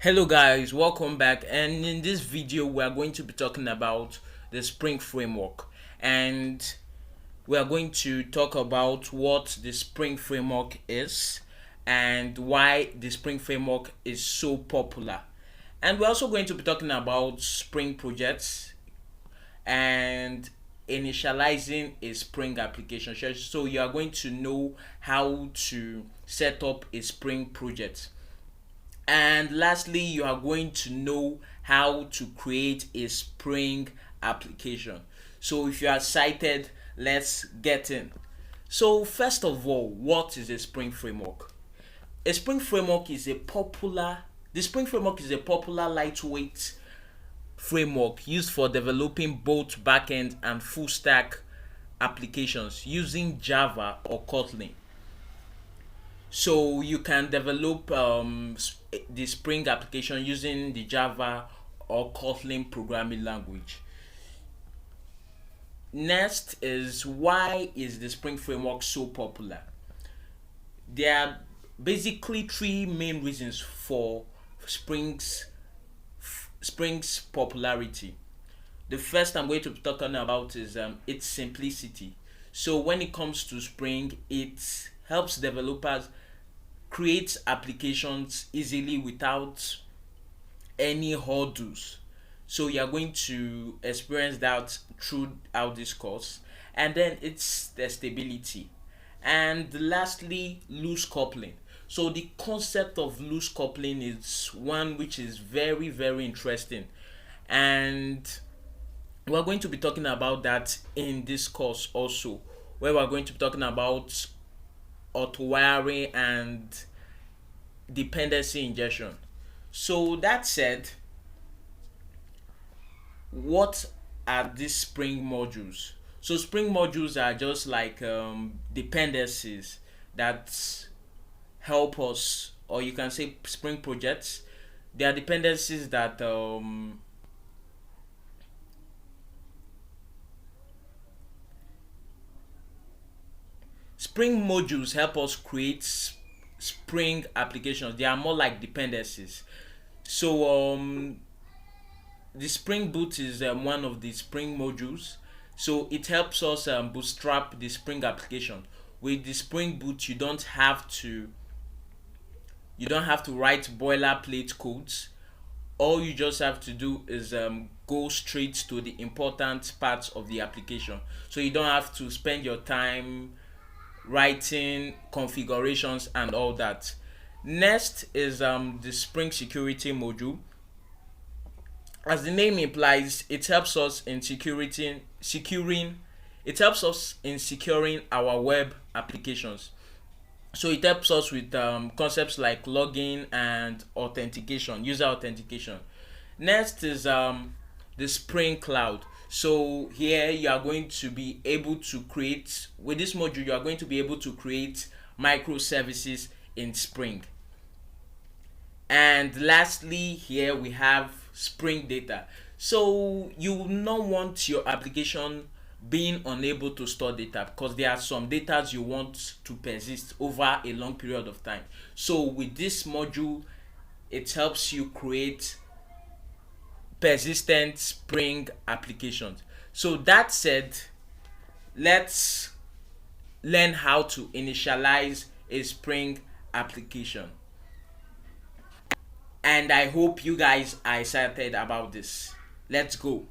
Hello guys, welcome back, and in this video we are going to be talking about the Spring Framework, and we are going to talk about what the Spring Framework is and why the Spring Framework is so popular. And we're also going to be talking about Spring projects and initializing a Spring application. So you are going to know how to set up a Spring project. And lastly, you are going to know how to create a Spring application. So if you are excited, let's get in. So first of all, what is a Spring framework? A Spring framework is a popular The Spring framework is a popular lightweight framework used for developing both backend and full stack applications using Java or Kotlin. So you can develop the Spring application using the Java or Kotlin programming language. Next is, why is the Spring framework so popular? There are basically three main reasons for Spring's Spring's popularity. The first I'm going to be talking about is its simplicity. So when it comes to Spring, it helps developers create applications easily without any hurdles. So you're going to experience that throughout this course. And then it's the stability. And lastly, loose coupling. So the concept of loose coupling is one which is very, very interesting. And we're going to be talking about that in this course also, where we're going to be talking about auto wiring and dependency injection. So that said, what are these Spring modules? So Spring modules are just like dependencies that help us, or you can say Spring projects. They are dependencies that Spring modules help us create Spring applications. They are more like dependencies. So the Spring Boot is one of the Spring modules. So it helps us bootstrap the Spring application. With the Spring Boot, you don't have to write boilerplate codes. All you just have to do is go straight to the important parts of the application. So you don't have to spend your time writing configurations and all that. Next is the Spring Security module. As the name implies, it helps us in securing it helps us in securing our web applications. So it helps us with concepts like login and authentication, user authentication. Next is the Spring Cloud. So here you are going to be able to create, with this module, you are going to be able to create microservices in Spring. And lastly, here we have Spring Data. So you will not want your application being unable to store data, because there are some data you want to persist over a long period of time. So with this module, it helps you create persistent Spring applications. So that said, let's learn how to initialize a Spring application. And I hope you guys are excited about this. Let's go.